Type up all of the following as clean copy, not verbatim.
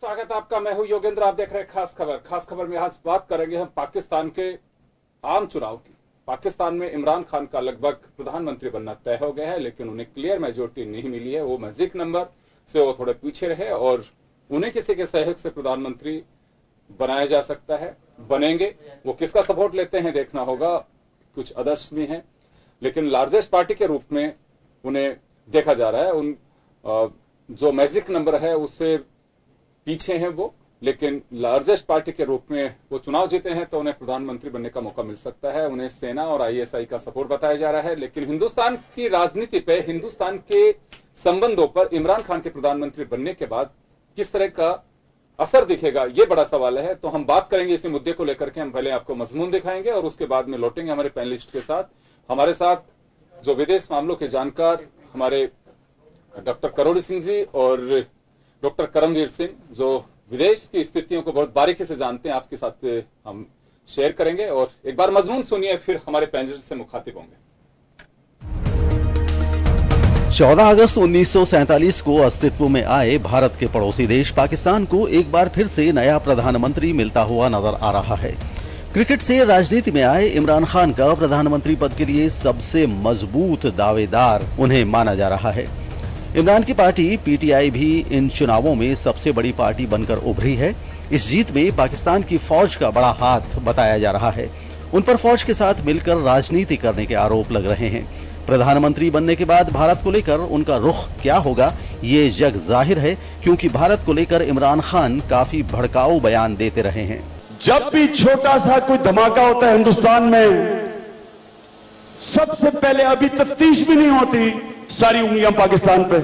स्वागत है आपका। मैं हूं योगेंद्र, आप देख रहे हैं खास खबर। खास खबर में आज बात करेंगे हम पाकिस्तान के आम चुनाव की। पाकिस्तान में इमरान खान का लगभग प्रधानमंत्री बनना तय हो गया है, लेकिन उन्हें क्लियर मेजोरिटी नहीं मिली है। वो मैजिक नंबर से वो थोड़े पीछे रहे और उन्हें किसी के सहयोग से प्रधानमंत्री बनाया जा सकता है। बनेंगे, वो किसका सपोर्ट लेते हैं देखना होगा। कुछ अदर्स भी हैं, लेकिन लार्जेस्ट पार्टी के रूप में उन्हें देखा जा रहा है। उन जो मैजिक नंबर है उससे पीछे हैं वो, लेकिन लार्जेस्ट पार्टी के रूप में वो चुनाव जीते हैं तो उन्हें प्रधानमंत्री बनने का मौका मिल सकता है। उन्हें सेना और आईएसआई का सपोर्ट बताया जा रहा है, लेकिन हिंदुस्तान की राजनीति पे, हिंदुस्तान के संबंधों पर इमरान खान के प्रधानमंत्री बनने के बाद किस तरह का असर दिखेगा, ये बड़ा सवाल है। तो हम बात करेंगे इसी मुद्दे को लेकर के। हम पहले आपको मजमून दिखाएंगे और उसके बाद में लौटेंगे हमारे पैनलिस्ट के साथ। हमारे साथ जो विदेश मामलों के जानकार हमारे डॉक्टर करोड़ी सिंह जी और डॉक्टर करमवीर सिंह, जो विदेश की स्थितियों को बहुत बारीकी से जानते हैं, आपके साथ हम शेयर करेंगे। और एक बार मजमून सुनिए, फिर हमारे पैनलिस्ट से मुखातिब होंगे। 14 अगस्त 1947 को अस्तित्व में आए भारत के पड़ोसी देश पाकिस्तान को एक बार फिर से नया प्रधानमंत्री मिलता हुआ नजर आ रहा है। क्रिकेट से राजनीति में आए इमरान खान का प्रधानमंत्री पद के लिए सबसे मजबूत दावेदार उन्हें माना जा रहा है। इमरान की पार्टी पीटीआई भी इन चुनावों में सबसे बड़ी पार्टी बनकर उभरी है। इस जीत में पाकिस्तान की फौज का बड़ा हाथ बताया जा रहा है। उन पर फौज के साथ मिलकर राजनीति करने के आरोप लग रहे हैं। प्रधानमंत्री बनने के बाद भारत को लेकर उनका रुख क्या होगा, ये जग जाहिर है, क्योंकि भारत को लेकर इमरान खान काफी भड़काऊ बयान देते रहे हैं। जब भी छोटा सा कोई धमाका होता है हिंदुस्तान में, सबसे पहले अभी तफ्तीश भी नहीं होती, सारी उंगलियां पाकिस्तान पे।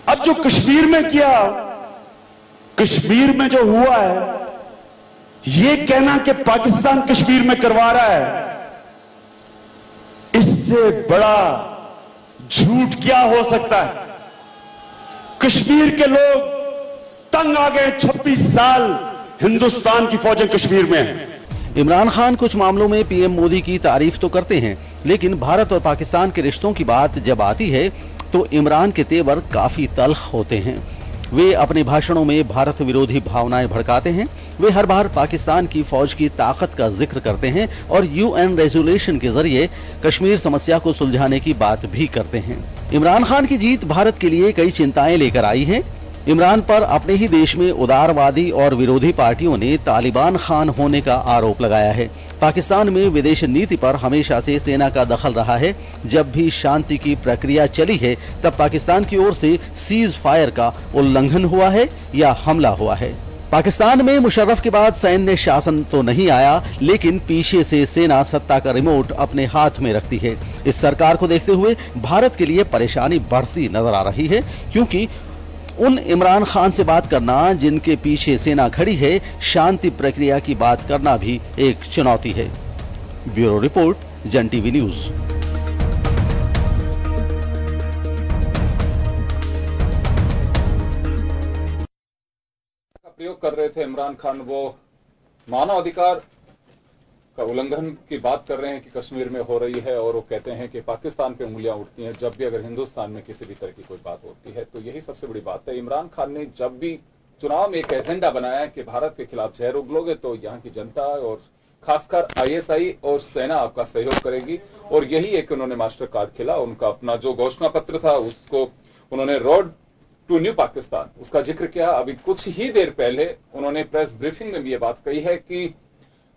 अब जो कश्मीर में किया, कश्मीर में जो हुआ है, ये कहना कि पाकिस्तान कश्मीर में करवा रहा है, इससे बड़ा झूठ क्या हो सकता है। कश्मीर के लोग तंग आ गए। 26 साल हिंदुस्तान की फौजें कश्मीर में हैं। इमरान खान कुछ मामलों में पीएम मोदी की तारीफ तो करते हैं, लेकिन भारत और पाकिस्तान के रिश्तों की बात जब आती है तो इमरान के तेवर काफी तल्ख होते हैं। वे अपने भाषणों में भारत विरोधी भावनाएं भड़काते हैं। वे हर बार पाकिस्तान की फौज की ताकत का जिक्र करते हैं और यूएन रेजोल्यूशन के जरिए कश्मीर समस्या को सुलझाने की बात भी करते हैं। इमरान खान की जीत भारत के लिए कई चिंताएं लेकर आई है। इमरान पर अपने ही देश में उदारवादी और विरोधी पार्टियों ने तालिबान खान होने का आरोप लगाया है। पाकिस्तान में विदेश नीति पर हमेशा से सेना का दखल रहा है। जब भी शांति की प्रक्रिया चली है, तब पाकिस्तान की ओर से सीज फायर का उल्लंघन हुआ है या हमला हुआ है। पाकिस्तान में मुशर्रफ के बाद सैन्य शासन तो नहीं आया, लेकिन पीछे से सेना सत्ता का रिमोट अपने हाथ में रखती है। इस सरकार को देखते हुए भारत के लिए परेशानी बढ़ती नजर आ रही है, क्योंकि उन इमरान खान से बात करना जिनके पीछे सेना खड़ी है, शांति प्रक्रिया की बात करना भी एक चुनौती है। ब्यूरो रिपोर्ट, जन टीवी न्यूज। प्रयोग कर रहे थे इमरान खान, वो मानवाधिकार का उल्लंघन की बात कर रहे हैं कि कश्मीर में हो रही है, और वो कहते हैं कि पाकिस्तान पे उंगलियां उठती हैं जब भी अगर हिंदुस्तान में किसी भी तरह की कोई बात होती है। तो यही सबसे बड़ी बात है। इमरान खान ने जब भी चुनाव में एक एजेंडा बनाया कि भारत के खिलाफ जहर उगलोगे तो यहाँ की जनता और खासकर आईएसआई और सेना आपका सहयोग करेगी, और यही एक उन्होंने मास्टर कार्ड खेला। उनका अपना जो घोषणा पत्र था उसको उन्होंने रोड टू न्यू पाकिस्तान उसका जिक्र किया। अभी कुछ ही देर पहले उन्होंने प्रेस ब्रीफिंग में भी ये बात कही है कि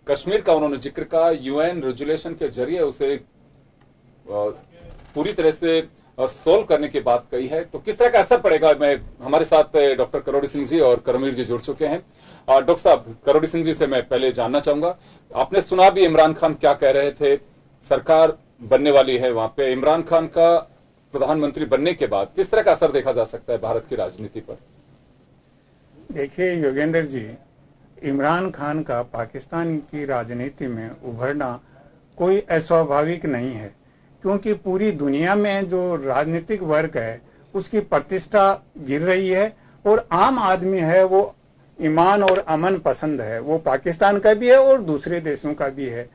कश्मीर का उन्होंने जिक्र का यूएन रेजोल्यूशन के जरिए उसे पूरी तरह से सोल्व करने की बात कही है। तो किस तरह का असर पड़ेगा, मैं हमारे साथ डॉक्टर करोड़ी सिंह जी और करमवीर जी जुड़ चुके हैं। डॉक्टर साहब, करोड़ी सिंह जी से मैं पहले जानना चाहूंगा, आपने सुना भी इमरान खान क्या कह रहे थे। सरकार बनने वाली है वहां पे, इमरान खान का प्रधानमंत्री बनने के बाद किस तरह का असर देखा जा सकता है भारत की राजनीति पर? देखिए योगेंद्र जी, इमरान खान का पाकिस्तान की राजनीति में उभरना कोई अस्वाभाविक नहीं है, क्योंकि पूरी दुनिया में जो राजनीतिक वर्ग है उसकी प्रतिष्ठा गिर रही है, और आम आदमी है वो ईमान और अमन पसंद है, वो पाकिस्तान का भी है और दूसरे देशों का भी है।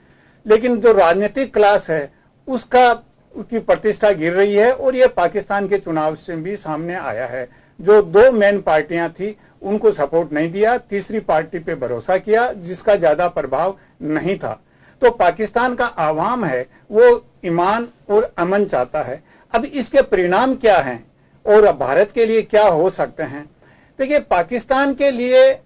लेकिन जो राजनीतिक क्लास है उसकी प्रतिष्ठा गिर रही है, और ये पाकिस्तान के चुनाव से भी सामने आया है। जो दो मेन पार्टियां थी उनको सपोर्ट नहीं दिया, तीसरी पार्टी पे भरोसा किया जिसका ज्यादा प्रभाव नहीं था। तो पाकिस्तान का आवाम है वो ईमान और अमन चाहता है। अब इसके परिणाम क्या हैं और भारत के लिए क्या हो सकते हैं? देखिए, पाकिस्तान के लिए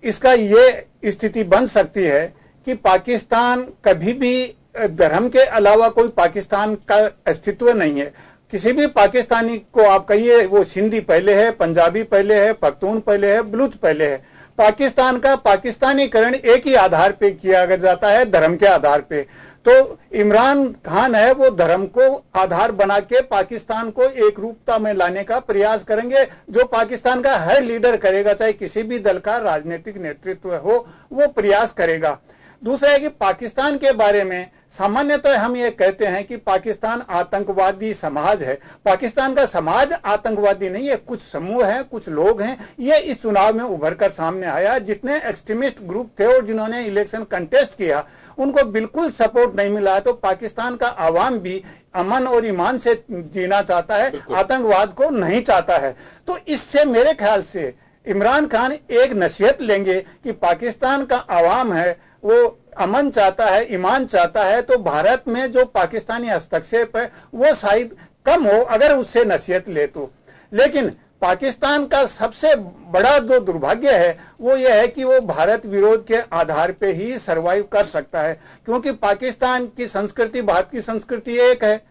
इसका ये स्थिति बन सकती है कि पाकिस्तान कभी भी धर्म के अलावा कोई पाकिस्तान का अस्तित्व नहीं है। किसी भी पाकिस्तानी को आप कहिए वो सिंधी पहले है, पंजाबी पहले है, पख्तून पहले है, बलूच पहले है। पाकिस्तान का पाकिस्तानीकरण एक ही आधार पे किया जाता है, धर्म के आधार पे। तो इमरान खान है वो धर्म को आधार बना के पाकिस्तान को एक रूपता में लाने का प्रयास करेंगे, जो पाकिस्तान का हर लीडर करेगा, चाहे किसी भी दल का राजनीतिक नेतृत्व हो, वो प्रयास करेगा। दूसरा है कि पाकिस्तान के बारे में सामान्यतः हम ये कहते हैं कि पाकिस्तान आतंकवादी समाज है। पाकिस्तान का समाज आतंकवादी नहीं है, कुछ समूह हैं, कुछ लोग हैं। ये इस चुनाव में उभर कर सामने आया। जितने एक्सट्रीमिस्ट ग्रुप थे और जिन्होंने इलेक्शन कंटेस्ट किया उनको बिल्कुल सपोर्ट नहीं मिला। तो पाकिस्तान का आवाम भी अमन और ईमान से जीना चाहता है, आतंकवाद को नहीं चाहता है। तो इससे मेरे ख्याल से इमरान खान एक नसीहत लेंगे कि पाकिस्तान का आवाम है वो अमन चाहता है, ईमान चाहता है। तो भारत में जो पाकिस्तानी हस्तक्षेप है वो शायद कम हो अगर उससे नसीहत ले तो। लेकिन पाकिस्तान का सबसे बड़ा जो दुर्भाग्य है वो ये है कि वो भारत विरोध के आधार पे ही सरवाइव कर सकता है, क्योंकि पाकिस्तान की संस्कृति भारत की संस्कृति एक है,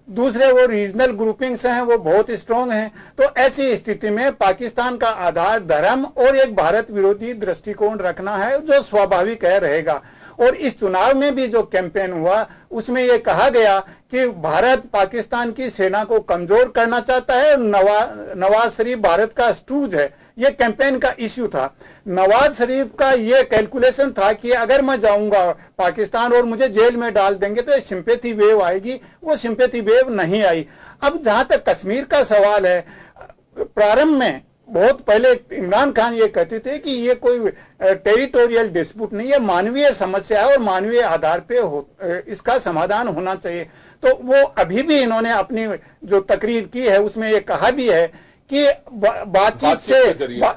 दूसरे वो रीजनल ग्रुपिंग्स हैं वो बहुत स्ट्रांग हैं। तो ऐसी स्थिति में पाकिस्तान का आधार धर्म और एक भारत विरोधी दृष्टिकोण रखना है, जो स्वाभाविक है रहेगा। और इस चुनाव में भी जो कैंपेन हुआ उसमें यह कहा गया कि भारत पाकिस्तान की सेना को कमजोर करना चाहता है। नवाज शरीफ भारत का स्टूज है, यह कैंपेन का इश्यू था। नवाज शरीफ का यह कैलकुलेशन था कि अगर मैं जाऊंगा पाकिस्तान और मुझे जेल में डाल देंगे तो सिंपैथी वेव आएगी, वो सिंपैथी वेव नहीं आई। अब जहां तक कश्मीर का सवाल है, प्रारंभ में बहुत पहले इमरान खान ये कहते थे कि ये कोई टेरिटोरियल डिस्प्यूट नहीं है, मानवीय समस्या है और मानवीय आधार पे इसका समाधान होना चाहिए। तो वो अभी भी इन्होंने अपनी जो तकरीर की है उसमें ये कहा भी है कि बातचीत से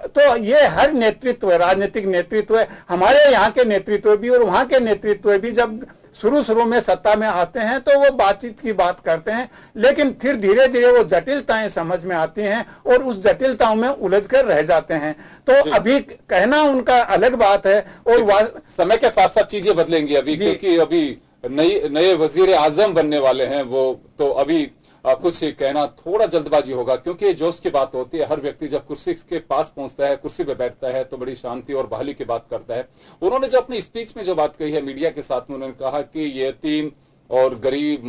तो ये हर नेतृत्व है, राजनीतिक नेतृत्व है, हमारे यहाँ के नेतृत्व भी और वहां के नेतृत्व भी जब शुरू में सत्ता में आते हैं तो वो बातचीत की बात करते हैं, लेकिन फिर धीरे धीरे वो जटिलताएं समझ में आती हैं और उस जटिलताओं में उलझ कर रह जाते हैं। तो अभी कहना उनका अलग बात है और समय के साथ साथ चीजें बदलेंगी अभी, क्योंकि अभी नए वजीर आजम बनने वाले हैं वो, तो अभी कुछ कहना थोड़ा जल्दबाजी होगा, क्योंकि जोश की बात होती है। हर व्यक्ति जब कुर्सी के पास पहुंचता है, कुर्सी पे बैठता है तो बड़ी शांति और बहाली की बात करता है। उन्होंने जो अपनी स्पीच में जो बात कही है मीडिया के साथ में, उन्होंने कहा कि यतीम और गरीब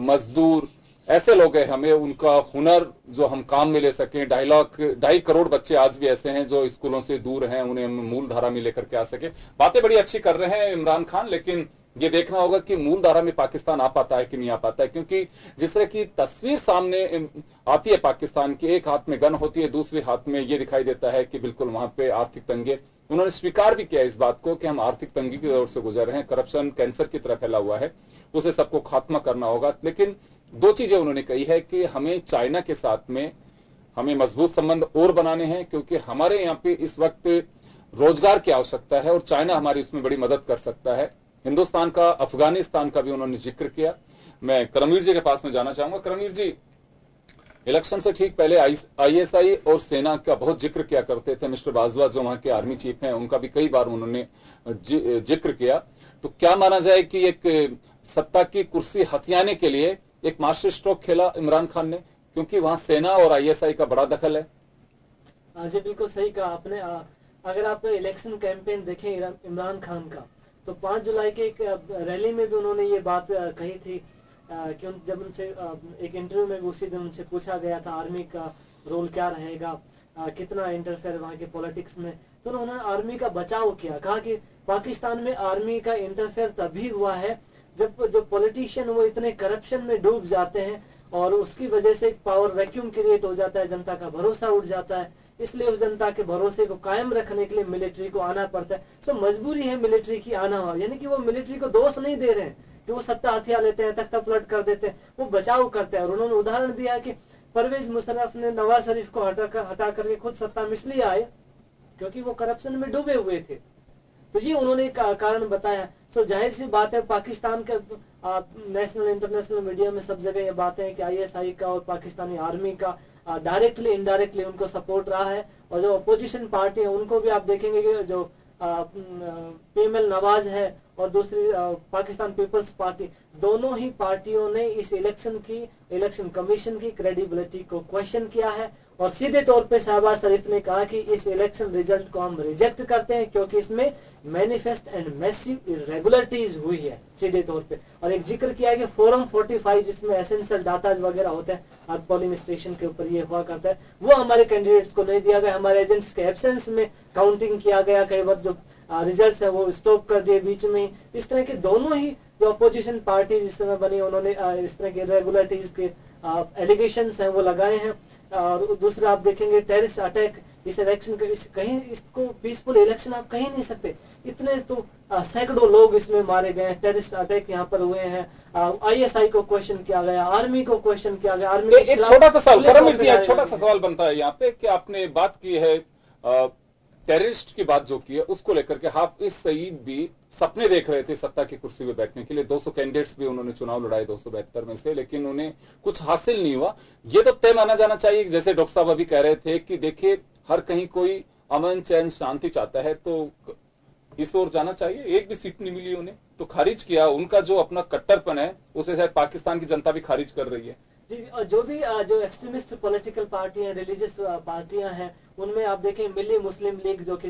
मजदूर ऐसे लोग हैं, हमें उनका हुनर जो हम काम में ले सकें। 2.5 करोड़ बच्चे आज भी ऐसे हैं जो स्कूलों से दूर हैं, उन्हें हम मूल धारा में लेकर के आ सके। बातें बड़ी अच्छी कर रहे हैं इमरान खान, लेकिन ये देखना होगा कि मूल धारा में पाकिस्तान आ पाता है कि नहीं आ पाता है, क्योंकि जिस तरह की तस्वीर सामने आती है पाकिस्तान की, एक हाथ में गन होती है, दूसरे हाथ में ये दिखाई देता है कि बिल्कुल वहां पे आर्थिक तंगी। उन्होंने स्वीकार भी किया इस बात को कि हम आर्थिक तंगी की दौर से गुजर रहे हैं, करप्शन कैंसर की तरह फैला हुआ है, उसे सबको खात्मा करना होगा। लेकिन दो चीजें उन्होंने कही है कि हमें चाइना के साथ में हमें मजबूत संबंध और बनाने हैं, क्योंकि हमारे यहाँ पे इस वक्त रोजगार की आवश्यकता है और चाइना हमारी इसमें बड़ी मदद कर सकता है। हिंदुस्तान का, अफगानिस्तान का भी उन्होंने जिक्र किया। मैं करमवीर जी के पास में जाना चाहूंगा। करमवीर जी, इलेक्शन से ठीक पहले आईएसआई और सेना का बहुत जिक्र किया करते थे। मिस्टर बाजवा जो वहां के आर्मी चीफ हैं, उनका भी कई बार उन्होंने जिक्र किया। तो क्या माना जाए कि एक सत्ता की कुर्सी हथियाने के लिए एक मास्टर स्ट्रोक खेला इमरान खान ने, क्योंकि वहां सेना और आईएसआई का बड़ा दखल है? जी बिल्कुल सही कहा आपने। अगर आप इलेक्शन कैंपेन देखें इमरान खान का, तो 5 जुलाई के एक रैली में भी उन्होंने ये बात कही थी कि जब उनसे एक इंटरव्यू में भी उसी दिन उनसे पूछा गया था आर्मी का रोल क्या रहेगा, कितना इंटरफेयर वहां के पॉलिटिक्स में, तो उन्होंने आर्मी का बचाव किया। कहा कि पाकिस्तान में आर्मी का इंटरफेयर तभी हुआ है जब जो पॉलिटिशियन वो इतने करप्शन में डूब जाते हैं और उसकी वजह से एक पावर वैक्यूम क्रिएट हो जाता है, जनता का भरोसा उठ जाता है। इसलिए उस जनता के भरोसे को कायम रखने के लिए मिलिट्री को आना पड़ता है। सो मजबूरी है मिलिट्री की आना हुआ, यानी कि वो मिलिट्री को दोष नहीं दे रहे हैं कि वो सत्ता हथिया लेते हैं, तख्ता पलट कर देते हैं, वो बचाव करते हैं। और उन्होंने उदाहरण दिया कि परवेज मुशर्रफ ने नवाज शरीफ को हटा करके खुद सत्ता में इसलिए आए क्योंकि वो करप्शन में डूबे हुए थे। तो ये उन्होंने कारण बताया। सो जाहिर सी बात है, पाकिस्तान के नेशनल इंटरनेशनल मीडिया में सब जगह ये बातें हैं कि ISI का और पाकिस्तानी आर्मी का डायरेक्टली इनडायरेक्टली उनको सपोर्ट रहा है। और जो अपोजिशन पार्टी है उनको भी आप देखेंगे कि जो PML नवाज है और दूसरी पाकिस्तान पीपल्स पार्टी, दोनों ही पार्टियों ने इस इलेक्शन कमीशन की क्रेडिबिलिटी को क्वेश्चन किया है। और सीधे तौर पे शहबाज शरीफ ने कहा कि इस इलेक्शन रिजल्ट को हम रिजेक्ट करते हैं क्योंकि इसमें मैनिफेस्ट एंड मैसिव इरेगुलरिटीज हुई है सीधे तौर पे। और एक जिक्र किया है कि फोरम 45 जिसमें एसेंशियल डाटाज वगैरह होते हैं, हर पोलिंग स्टेशन के ऊपर ये हुआ करता है, वो हमारे कैंडिडेट्स को नहीं दिया गया। हमारे एजेंट्स के एब्सेंस में काउंटिंग किया गया, कई बार जो रिजल्ट्स है वो स्टॉप कर दिए बीच में। इस तरह के दोनों ही जो अपोजिशन पार्टी जिस समय बनी उन्होंने इस तरह के इरेगुलरिटीज के एलिगेशंस हैं वो लगाए हैं। और दूसरा आप देखेंगे टेररिस्ट अटैक इस इलेक्शन के, कहीं इसको पीसफुल इलेक्शन आप कहीं नहीं सकते। इतने तो सैकड़ों लोग इसमें मारे गए हैं, टेररिस्ट अटैक यहाँ पर हुए हैं। ISI को क्वेश्चन किया गया, आर्मी को क्वेश्चन किया गया। आर्मी एक छोटा सा सवाल करमवीर जी, एक छोटा सा सवाल बनता है यहाँ पे कि आपने बात की है टेररिस्ट की बात जो की है उसको लेकर के हाफिज सईद भी सपने देख रहे थे सत्ता की कुर्सी पे बैठने के लिए। 200 कैंडिडेट्स भी उन्होंने चुनाव लड़ाए 272 में से, लेकिन उन्हें कुछ हासिल नहीं हुआ। ये तो तय माना जाना चाहिए, जैसे डॉक्टर साहब अभी कह रहे थे कि देखिए हर कहीं कोई अमन चैन शांति चाहता है तो इस ओर जाना चाहिए। एक भी सीट नहीं मिली उन्हें तो खारिज किया। उनका जो अपना कट्टरपन है उसे शायद पाकिस्तान की जनता भी खारिज कर रही है। जी, और जो भी जो एक्सट्रीमिस्ट पॉलिटिकल पार्टियां, रिलीजियस पार्टियां हैं, उनमें आप देखें मिली मुस्लिम लीग जो कि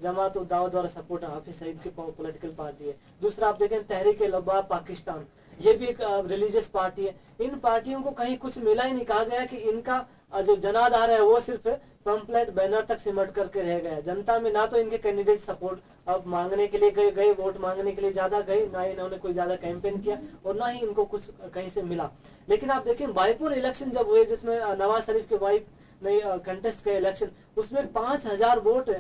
जमात उद दावा द्वारा सपोर्ट हाफिज सईद की पॉलिटिकल पार्टी है। दूसरा आप देखें तहरीक लबाब पाकिस्तान, ये भी एक रिलीजियस पार्टी है। इन पार्टियों को कहीं कुछ मिला ही नहीं। कहा गया कि इनका जो जनाधार है वो सिर्फ पंपलेट बैनर तक सिमट करके रह गया। जनता में ना तो इनके कैंडिडेट सपोर्ट अब मांगने के लिए गए वोट मांगने के लिए ज्यादा गए, ना इन्होंने कोई ज्यादा कैंपेन किया और ना ही इनको कुछ कहीं से मिला। लेकिन आप देखें बाईपुर इलेक्शन जब हुए जिसमें नवाज शरीफ के वाइफ ने कंटेस्ट किया इलेक्शन, उसमें 5000 वोट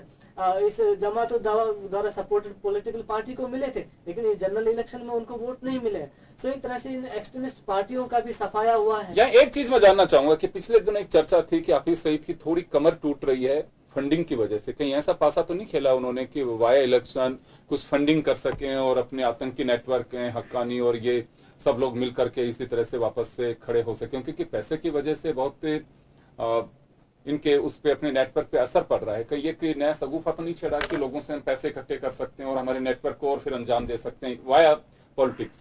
इस जमात उद दावा द्वारा सपोर्टेड पॉलिटिकल पार्टी को मिले थे, लेकिन ये जनरल इलेक्शन में उनको वोट नहीं मिले। सो एक तरह से इन एक्सट्रीमिस्ट पार्टियों का भी सफाया हुआ है। यहाँ एक चीज मैं जानना चाहूंगा कि पिछले दिन एक चर्चा थी कि हाफिज सईद की थोड़ी कमर टूट रही है फंडिंग की वजह से। कहीं ऐसा पासा तो नहीं खेला उन्होंने कि वाया इलेक्शन कुछ फंडिंग कर सकें और अपने आतंकी नेटवर्क हैं हक्कानी और ये सब लोग मिल करके इसी तरह से वापस से खड़े हो सके, क्योंकि पैसे की वजह से बहुत इनके उस पे अपने नेटवर्क पे असर पड़ रहा है। कहीं ये कोई नया सगुफा तो नहीं छेड़ा कि लोगों से हम पैसे इकट्ठे कर सकते हैं और हमारे नेटवर्क को और फिर अंजाम दे सकते हैं वाया पॉलिटिक्स?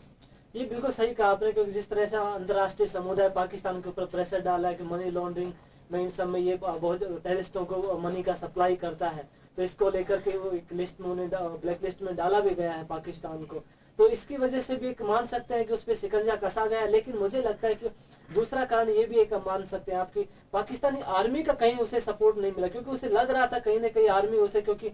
ये बिल्कुल सही कहा आपने, क्योंकि जिस तरह से अंतर्राष्ट्रीय समुदाय पाकिस्तान के ऊपर प्रेशर डाला है कि मनी लॉन्ड्रिंग में इन सब में ये बहुत टेररिस्टों को मनी का सप्लाई करता है, तो इसको लेकर के वो एक लिस्ट में उन्हें ब्लैक लिस्ट में डाला भी गया है पाकिस्तान को। तो इसकी वजह से भी एक मान सकते हैं कि उस पर शिकंजा कसा गया। लेकिन मुझे लगता है कि दूसरा कारण ये भी एक मान सकते हैं आपकी पाकिस्तानी आर्मी का कहीं उसे सपोर्ट नहीं मिला, क्योंकि उसे लग रहा था कहीं ना कहीं आर्मी उसे क्योंकि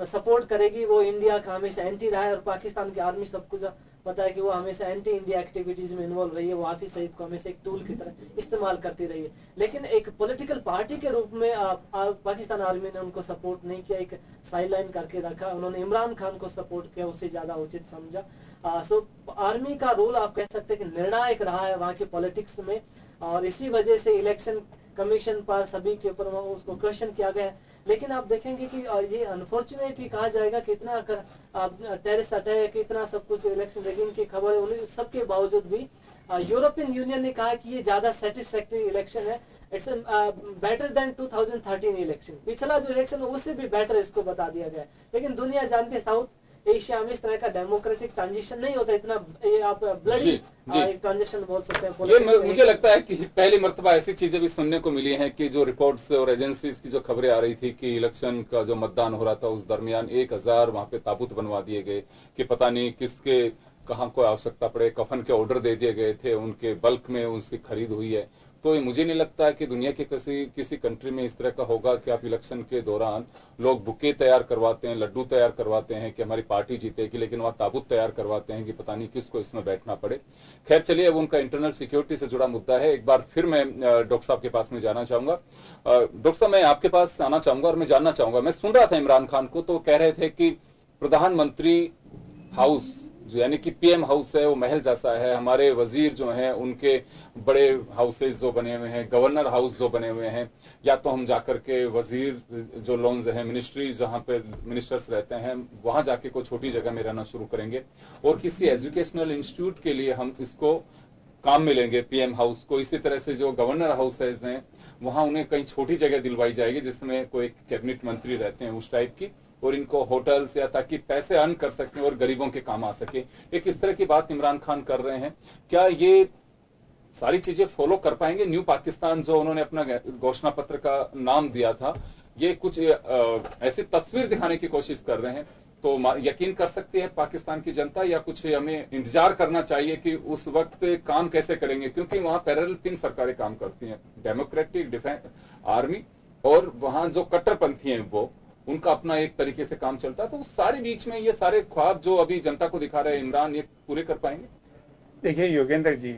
सपोर्ट करेगी। वो इंडिया का हमेशा एंटी रहा है और पाकिस्तान की आर्मी सब कुछ पता है कि वो हमेशा एंटी इंडिया एक्टिविटीज में इन्वॉल्व रही है। वो हाफिज सईद को हमेशा एक टूल की तरह इस्तेमाल करती रही है। लेकिन एक पॉलिटिकल पार्टी के रूप में पाकिस्तान आर्मी ने उनको सपोर्ट नहीं किया, एक साइडलाइन करके रखा। उन्होंने इमरान खान को सपोर्ट किया, उससे ज्यादा उचित समझा। सो आर्मी का रोल आप कह सकते हैं कि निर्णायक रहा है वहां की पॉलिटिक्स में, और इसी वजह से इलेक्शन कमीशन पर सभी के ऊपर उसको क्वेश्चन किया गया है। लेकिन आप देखेंगे कि ये अनफॉर्चुनेटली कहा जाएगा कि इतना टेररिस्ट अटैक, इतना सब कुछ इलेक्शन रिगिंग की खबर सबके बावजूद भी यूरोपियन यूनियन ने कहा कि ये ज्यादा सेटिस्फैक्टरी इलेक्शन है। It's better than 2013 election. पिछला जो इलेक्शन है उससे भी बेटर इसको बता दिया गया। लेकिन दुनिया जानती है साउथ एशिया में इस तरह का डेमोक्रेटिक ट्रांजिशन नहीं होता, इतना ये आप ब्लडी एक ट्रांजिशन बोल सकते हैं। ये मुझे लगता है कि पहली मर्तबा ऐसी चीजें भी सुनने को मिली हैं कि जो रिपोर्ट्स और एजेंसीज की जो खबरें आ रही थी कि इलेक्शन का जो मतदान हो रहा था उस दरमियान 1000 वहां पे ताबूत बनवा दिए गए कि पता नहीं किसके कहां को आवश्यकता पड़े, कफन के ऑर्डर दे दिए गए थे, उनके बल्क में उसकी खरीद हुई है। तो मुझे नहीं लगता है कि दुनिया के किसी कंट्री में इस तरह का होगा कि आप इलेक्शन के दौरान लोग बुके तैयार करवाते हैं, लड्डू तैयार करवाते हैं कि हमारी पार्टी जीतेगी, लेकिन वहां ताबूत तैयार करवाते हैं कि पता नहीं किसको इसमें बैठना पड़े। खैर चलिए, अब उनका इंटरनल सिक्योरिटी से जुड़ा मुद्दा है। एक बार फिर मैं डॉक्टर साहब के पास में जाना चाहूंगा। डॉक्टर साहब, मैं आपके पास आना चाहूंगा और मैं जानना चाहूंगा, मैं सुन रहा था इमरान खान को तो कह रहे थे कि प्रधानमंत्री हाउस जो यानी कि पीएम हाउस है वो महल जैसा है, हमारे वजीर जो हैं उनके बड़े हाउसेज जो बने हुए हैं, गवर्नर हाउस जो बने हुए हैं, या तो हम जाकर के वजीर जो लॉन्स हैं, मिनिस्ट्री जहां पे मिनिस्टर्स रहते हैं, वहां जाके कोई छोटी जगह में रहना शुरू करेंगे और किसी एजुकेशनल इंस्टीट्यूट के लिए हम इसको काम में लेंगे पीएम हाउस को। इसी तरह से जो गवर्नर हाउसेज हैं वहां उन्हें कहीं छोटी जगह दिलवाई जाएगी जिसमें कोई कैबिनेट मंत्री रहते हैं उस टाइप की, और इनको होटल्स या ताकि पैसे अर्न कर सकें और गरीबों के काम आ सके। एक इस तरह की बात इमरान खान कर रहे हैं। क्या ये सारी चीजें फॉलो कर पाएंगे? न्यू पाकिस्तान जो उन्होंने अपना घोषणा पत्र का नाम दिया था, ये कुछ ऐसी तस्वीर दिखाने की कोशिश कर रहे हैं, तो यकीन कर सकती है पाकिस्तान की जनता, या कुछ हमें इंतजार करना चाहिए कि उस वक्त काम कैसे करेंगे? क्योंकि वहां पैरेलल 3 सरकारें काम करती हैं, डेमोक्रेटिक, डिफेंस, आर्मी, और वहां जो कट्टरपंथी हैं वो उनका अपना एक तरीके से काम चलता है। तो उस सारे बीच में ये सारे ख्वाब जो अभी जनता को दिखा रहे हैं इमरान, ये पूरे कर पाएंगे? देखिए योगेंद्र जी,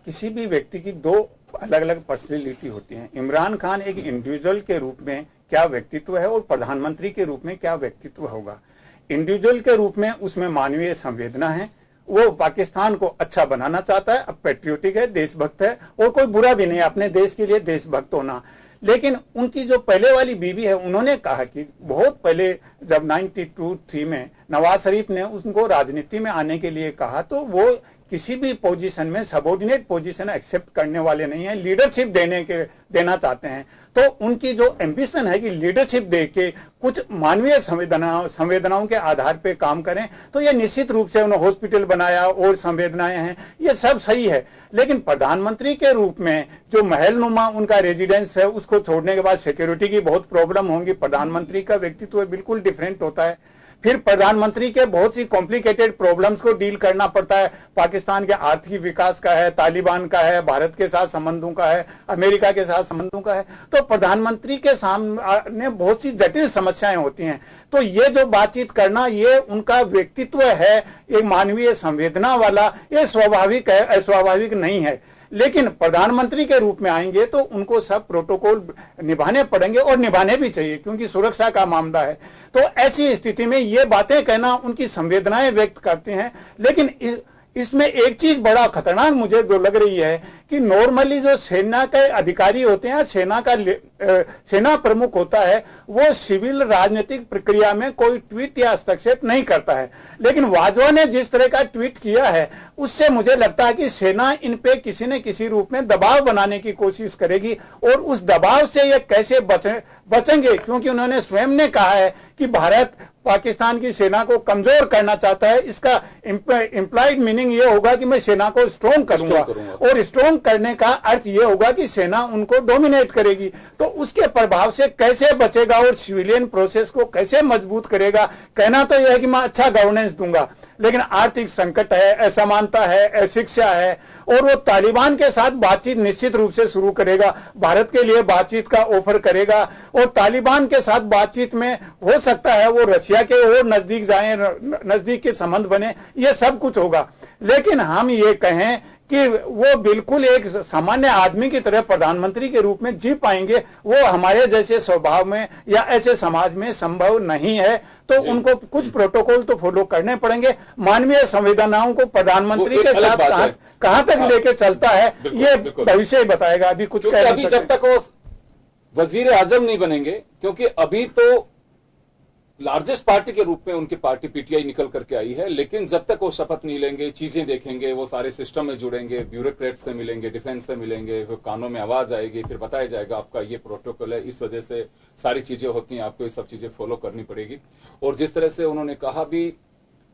किसी भी व्यक्ति की 2 अलग अलग पर्सनैलिटी होती हैं। इमरान खान एक इंडिविजुअल के रूप में क्या व्यक्तित्व है और प्रधानमंत्री के रूप में क्या व्यक्तित्व होगा। इंडिविजुअल के रूप में उसमें मानवीय संवेदना है, वो पाकिस्तान को अच्छा बनाना चाहता है, अब पैट्रियोटिक है, देशभक्त है, और कोई बुरा भी नहीं है अपने देश के लिए देशभक्त होना। लेकिन उनकी जो पहले वाली बीवी है, उन्होंने कहा कि बहुत पहले जब 92-3 में नवाज शरीफ ने उनको राजनीति में आने के लिए कहा, तो वो किसी भी पोजीशन में सबऑर्डिनेट पोजीशन एक्सेप्ट करने वाले नहीं है, लीडरशिप देना चाहते हैं। तो उनकी जो एम्बिशन है कि लीडरशिप देके कुछ मानवीय संवेदनाओं के आधार पे काम करें, तो ये निश्चित रूप से उन्होंने हॉस्पिटल बनाया और संवेदनाएं हैं, ये सब सही है। लेकिन प्रधानमंत्री के रूप में जो महलनुमा उनका रेजिडेंस है, उसको छोड़ने के बाद सिक्योरिटी की बहुत प्रॉब्लम होंगी। प्रधानमंत्री का व्यक्तित्व बिल्कुल डिफरेंट होता है। फिर प्रधानमंत्री के बहुत सी कॉम्प्लिकेटेड प्रॉब्लम्स को डील करना पड़ता है। पाकिस्तान के आर्थिक विकास का है, तालिबान का है, भारत के साथ संबंधों का है, अमेरिका के साथ संबंधों का है। तो प्रधानमंत्री के सामने बहुत सी जटिल समस्याएं होती हैं। तो ये जो बातचीत करना, ये उनका व्यक्तित्व है, एक मानवीय संवेदना वाला, ये स्वाभाविक है, अस्वाभाविक नहीं है। लेकिन प्रधानमंत्री के रूप में आएंगे तो उनको सब प्रोटोकॉल निभाने पड़ेंगे, और निभाने भी चाहिए क्योंकि सुरक्षा का मामला है। तो ऐसी स्थिति में ये बातें कहना उनकी संवेदनाएं व्यक्त करते हैं। लेकिन इसमें एक चीज बड़ा खतरनाक मुझे जो लग रही है कि नॉर्मली जो सेना के अधिकारी होते हैं, सेना प्रमुख होता है, वो सिविल राजनीतिक प्रक्रिया में कोई ट्वीट या हस्तक्षेप नहीं करता है। लेकिन वाजवा ने जिस तरह का ट्वीट किया है, उससे मुझे लगता है कि सेना इन पे किसी न किसी रूप में दबाव बनाने की कोशिश करेगी, और उस दबाव से ये कैसे बचेंगे, क्योंकि उन्होंने स्वयं ने कहा है कि भारत पाकिस्तान की सेना को कमजोर करना चाहता है। इसका इंप्लाइड मीनिंग ये होगा कि मैं सेना को स्ट्रॉन्ग करूंगा, और स्ट्रॉन्ग करने का अर्थ ये होगा कि सेना उनको डोमिनेट करेगी। तो उसके प्रभाव से कैसे बचेगा और सिविलियन प्रोसेस को कैसे मजबूत करेगा? कहना तो यह है कि मैं अच्छा गवर्नेंस दूंगा, लेकिन आर्थिक संकट है, असमानता है, अशिक्षा है, और वो तालिबान के साथ बातचीत निश्चित रूप से शुरू करेगा, भारत के लिए बातचीत का ऑफर करेगा, और तालिबान के साथ बातचीत में हो सकता है वो रशिया के और नजदीक जाएं, नजदीक के संबंध बने, ये सब कुछ होगा। लेकिन हम ये कहें कि वो बिल्कुल एक सामान्य आदमी की तरह प्रधानमंत्री के रूप में जी पाएंगे, वो हमारे जैसे स्वभाव में या ऐसे समाज में संभव नहीं है। तो उनको कुछ प्रोटोकॉल तो फॉलो करने पड़ेंगे। मानवीय संवेदनाओं को प्रधानमंत्री के साथ कहां तक लेके चलता है, ये भविष्य ही बताएगा। अभी कुछ कह नहीं सकते। जब तक वो वजीर आजम नहीं बनेंगे, क्योंकि अभी तो लार्जेस्ट पार्टी के रूप में उनकी पार्टी पीटीआई निकल करके आई है, लेकिन जब तक वो शपथ नहीं लेंगे, चीजें देखेंगे, वो सारे सिस्टम में जुड़ेंगे, ब्यूरोक्रेट से मिलेंगे, डिफेंस से मिलेंगे, फिर कानों में आवाज आएगी, फिर बताया जाएगा आपका ये प्रोटोकॉल है, इस वजह से सारी चीजें होती हैं, आपको ये सब चीजें फॉलो करनी पड़ेगी। और जिस तरह से उन्होंने कहा भी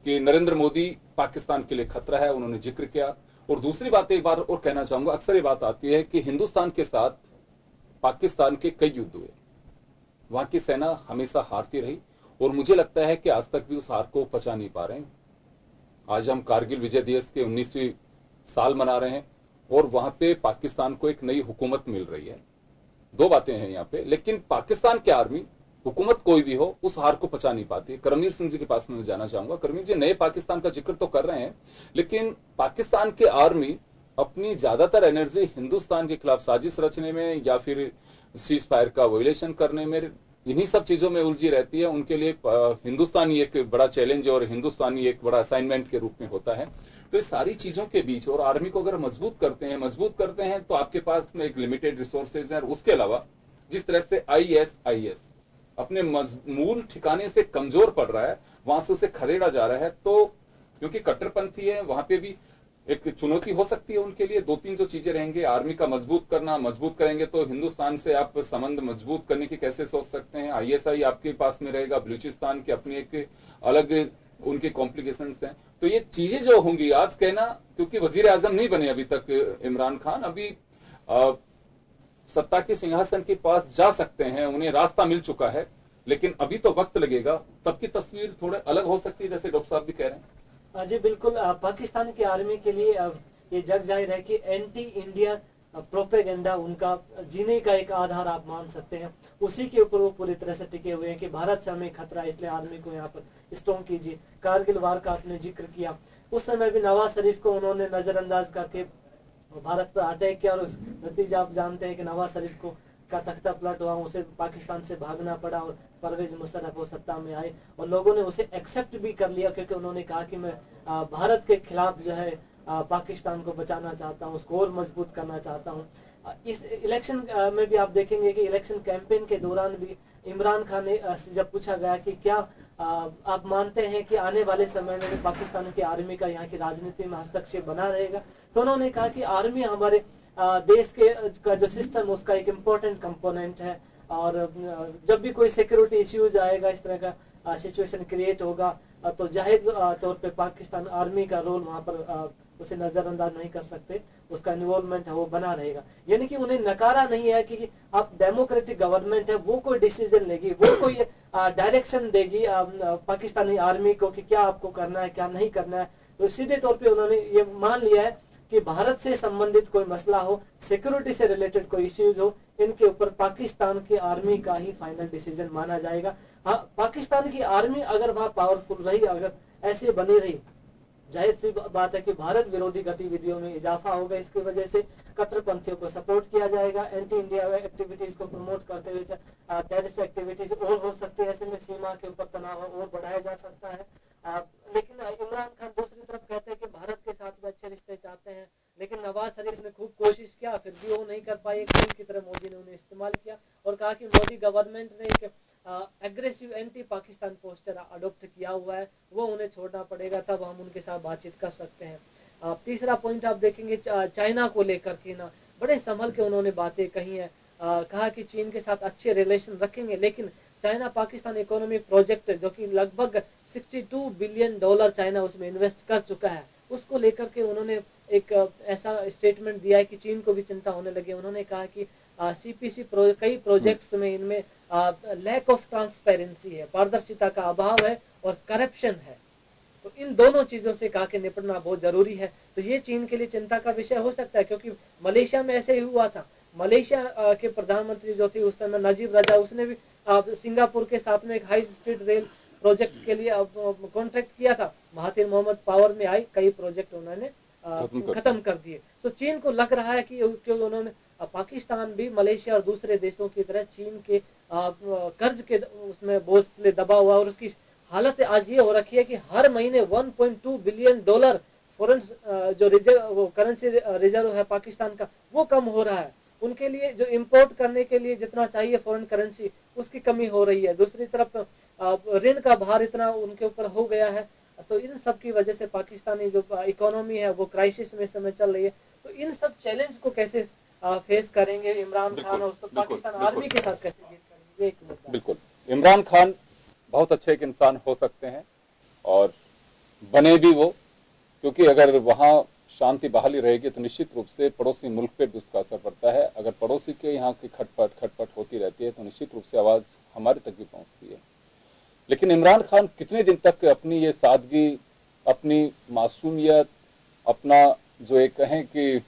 कि नरेंद्र मोदी पाकिस्तान के लिए खतरा है, उन्होंने जिक्र किया। और दूसरी बात एक बार और कहना चाहूंगा, अक्सर ये बात आती है कि हिंदुस्तान के साथ पाकिस्तान के कई युद्ध हुए, वहां की सेना हमेशा हारती रही, और मुझे लगता है कि आज तक भी उस हार को पचा नहीं पा रहे हैं। आज हम कारगिल विजय दिवस के 19वीं साल मना रहे हैं, और वहां पे पाकिस्तान को एक नई हुकूमत मिल रही है। 2 बातें हैं यहां पे, लेकिन पाकिस्तान की आर्मी, हुकूमत कोई भी हो, उस हार को पचा नहीं पाती। करमवीर सिंह जी के पास में जाना चाहूंगा। करमवीर जी नए पाकिस्तान का जिक्र तो कर रहे हैं, लेकिन पाकिस्तान की आर्मी अपनी ज्यादातर एनर्जी हिंदुस्तान के खिलाफ साजिश रचने में या फिर सीज फायर का वायलेशन करने में इन्हीं सब चीजों में उलझी रहती है। उनके लिए हिंदुस्तानी एक बड़ा चैलेंज और हिंदुस्तानी एक बड़ा असाइनमेंट के रूप में होता है। तो इस सारी चीजों के बीच और आर्मी को अगर मजबूत करते हैं तो आपके पास में एक लिमिटेड रिसोर्सेज है। और उसके अलावा जिस तरह से ISIS अपने मूल ठिकाने से कमजोर पड़ रहा है, वहां से उसे खदेड़ा जा रहा है, तो क्योंकि कट्टरपंथी है वहां पे भी एक चुनौती हो सकती है उनके लिए। 2-3 जो चीजें रहेंगे, आर्मी का मजबूत करेंगे तो हिंदुस्तान से आप संबंध मजबूत करने की कैसे सोच सकते हैं। ISI आपके पास में रहेगा, बलूचिस्तान की अपनी एक अलग उनके कॉम्प्लिकेशंस हैं। तो ये चीजें जो होंगी आज कहना, क्योंकि वजीर आजम नहीं बने अभी तक इमरान खान, अभी सत्ता के सिंहासन के पास जा सकते हैं, उन्हें रास्ता मिल चुका है, लेकिन अभी तो वक्त लगेगा, तब की तस्वीर थोड़े अलग हो सकती है, जैसे डॉक्टर साहब भी कह रहे हैं। जी बिल्कुल। पाकिस्तान की आर्मी के लिए ये जग जाहिर है कि एंटी इंडिया प्रोपेगेंडा उनका जीने का एक आधार आप मान सकते हैं। उसी के ऊपर वो पूरी तरह से टिके हुए हैं कि भारत से हमें खतरा है, इसलिए आर्मी को यहाँ पर स्ट्रॉन्ग कीजिए। कारगिल वार का आपने जिक्र किया, उस समय भी नवाज शरीफ को उन्होंने नजरअंदाज करके भारत पर अटैक किया और उस नतीजा आप जानते हैं कि नवाज शरीफ को का तख्ता पलट हुआ, उसे पाकिस्तान से भागना पड़ा और परवेज मुशर्रफ वो सत्ता में आए और लोगों ने उसे एक्सेप्ट भी कर लिया, क्योंकि उन्होंने कहा कि मैं भारत के खिलाफ जो है पाकिस्तान को बचाना चाहता हूँ, उसको और मजबूत करना चाहता हूँ। इस इलेक्शन में भी आप देखेंगे कि इलेक्शन कैंपेन के दौरान भी इमरान खान ने जब पूछा गया कि क्या आप मानते हैं कि आने वाले समय में पाकिस्तान की आर्मी का यहाँ की राजनीति में हस्तक्षेप बना रहेगा, तो उन्होंने कहा कि आर्मी हमारे देश का जो सिस्टम उसका एक इम्पोर्टेंट कंपोनेंट है और जब भी कोई सिक्योरिटी इश्यूज आएगा, इस तरह का सिचुएशन क्रिएट होगा, तो जाहिर तौर पे पाकिस्तान आर्मी का रोल वहां पर उसे नजरअंदाज नहीं कर सकते, उसका इन्वॉल्वमेंट है वो बना रहेगा। यानी कि उन्हें नकारा नहीं है कि आप डेमोक्रेटिक गवर्नमेंट है, वो कोई डिसीजन लेगी, वो कोई डायरेक्शन देगी पाकिस्तानी आर्मी को कि क्या आपको करना है क्या नहीं करना है। तो सीधे तौर पे उन्होंने ये मान लिया है कि भारत से संबंधित कोई मसला हो, सिक्योरिटी से रिलेटेड कोई इश्यूज हो, इनके ऊपर पाकिस्तान की आर्मी का ही फाइनल डिसीजन माना जाएगा। हाँ, पाकिस्तान की आर्मी अगर वहां पावरफुल रही, अगर ऐसे बनी रही, जाहिर सी बात है कि भारत विरोधी गतिविधियों में इजाफा होगा। इसकी वजह से कट्टरपंथियों को सपोर्ट किया जाएगा, एंटी इंडिया एक्टिविटीज को प्रमोट करते हुए टेररिस्ट एक्टिविटीज और हो सकती है, ऐसे में सीमा के ऊपर तनाव और बढ़ाया जा सकता है। लेकिन इमरान खान दूसरी तरफ कहते हैं कि भारत के साथ वो अच्छे रिश्ते चाहते हैं, लेकिन नवाज शरीफ ने खूब कोशिश किया, फिर भी वो नहीं कर पाए। एक टूल की तरह मोदी ने उन्हें इस्तेमाल किया और कहा कि मोदी गवर्नमेंट ने एक aggressive anti Pakistan posture adopt किया हुआ है, वो उन्हें छोड़ना पड़ेगा, तब हम उनके साथ बातचीत कर सकते हैं। तीसरा पॉइंट आप देखेंगे चाइना को लेकर के ना बड़े संभल के उन्होंने बातें कही है। कहा कि चीन के साथ अच्छे रिलेशन रखेंगे, लेकिन चाइना पाकिस्तान इकोनॉमिक प्रोजेक्ट जो कि लगभग $62 बिलियन चाइना उसमें इन्वेस्ट कर चुका है, उसको लेकर के उन्होंने एक ऐसा स्टेटमेंट दिया है कि चीन को भी चिंता होने लगी। उन्होंने कहा कि CPC कई प्रोजेक्ट्स में इनमें लैक ऑफ ट्रांसपेरेंसी है, पारदर्शिता का अभाव है और करप्शन है। तो इन दोनों चीजों से कहा कि निपटना बहुत जरूरी है। तो ये चीन के लिए चिंता का विषय हो सकता है, क्योंकि मलेशिया में ऐसे ही हुआ था। मलेशिया के प्रधानमंत्री जो थे उस समय नजीब रजा, उसने भी सिंगापुर के साथ में एक हाई स्पीड रेल प्रोजेक्ट के लिए कॉन्ट्रैक्ट किया था। महातिर मोहम्मद पावर में आई, कई प्रोजेक्ट उन्होंने खत्म कर दिए। तो चीन को लग रहा है कि उन्होंने पाकिस्तान भी मलेशिया और दूसरे देशों की तरह चीन के कर्ज के उसमें बोझ से दबा हुआ, और उसकी हालत आज ये हो रखी है कि हर महीने $1.2 बिलियन फॉरेन जो रिजर्व वो करेंसी रिजर्व है पाकिस्तान का, वो कम हो रहा है। उनके लिए जो इंपोर्ट करने के लिए जितना चाहिए फॉरेन करेंसी, उसकी कमी हो रही है। दूसरी तरफ ऋण का भार इतना उनके ऊपर हो गया है। तो इन सब की वजह से पाकिस्तानी जो इकोनॉमी है वो क्राइसिस में समय चल रही है। तो इन सब चैलेंज को कैसे फेस करेंगे इमरान खान और पाकिस्तान आर्मी के साथ कैसे डील करेंगे, एक मुद्दा। बिल्कुल, इमरान खान बहुत अच्छे एक इंसान हो सकते हैं और बने भी वो, क्योंकि अगर वहां शांति बहाली रहेगी तो निश्चित रूप से पड़ोसी मुल्क पे भी उसका असर पड़ता है। अगर पड़ोसी के यहाँ की खटपट होती रहती है तो निश्चित रूप से आवाज हमारे तक भी पहुंचती है। लेकिन इमरान खान कितने दिन तक अपनी ये सादगी, अपनी मासूमियत, अपना जो एक कहें कि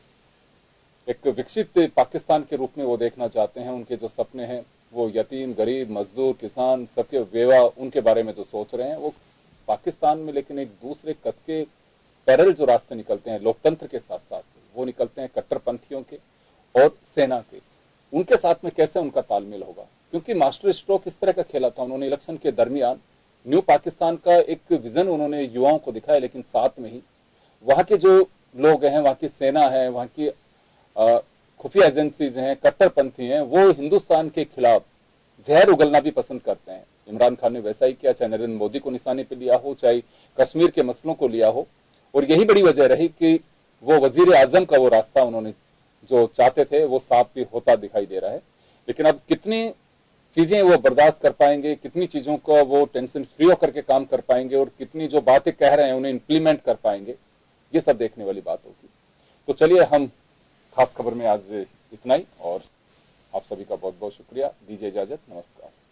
एक विकसित पाकिस्तान के रूप में वो देखना चाहते हैं, उनके जो सपने हैं वो यतीम, गरीब, मजदूर, किसान, सबके बेवा, उनके बारे में जो सोच रहे हैं वो पाकिस्तान में, लेकिन एक दूसरे कद के पैरेलल जो रास्ते निकलते हैं लोकतंत्र के साथ साथ, वो निकलते हैं कट्टरपंथियों के और सेना के। उनके साथ में कैसे उनका तालमेल होगा, क्योंकि मास्टर स्ट्रोक इस तरह का खेला था उन्होंने इलेक्शन के दरमियान। न्यू पाकिस्तान का एक विजन उन्होंने युवाओं को दिखाया, लेकिन साथ में ही वहां के जो लोग हैं, वहां की सेना है, वहां की खुफिया एजेंसीज हैं, कट्टरपंथी हैं, वो हिंदुस्तान के खिलाफ जहर उगलना भी पसंद करते हैं। इमरान खान ने वैसा ही किया, चाहे नरेंद्र मोदी को निशाने पे लिया हो, चाहे कश्मीर के मसलों को लिया हो। और यही बड़ी वजह रही कि वो वजीर आजम का वो रास्ता उन्होंने जो चाहते थे वो साफ भी होता दिखाई दे रहा है। लेकिन अब कितनी चीजें वो बर्दाश्त कर पाएंगे, कितनी चीजों को वो टेंशन फ्री होकर के काम कर पाएंगे, और कितनी जो बातें कह रहे हैं उन्हें इंप्लीमेंट कर पाएंगे, ये सब देखने वाली बात होगी। तो चलिए, हम खास खबर में आज इतना ही, और आप सभी का बहुत बहुत शुक्रिया। दीजिए इजाजत, नमस्कार।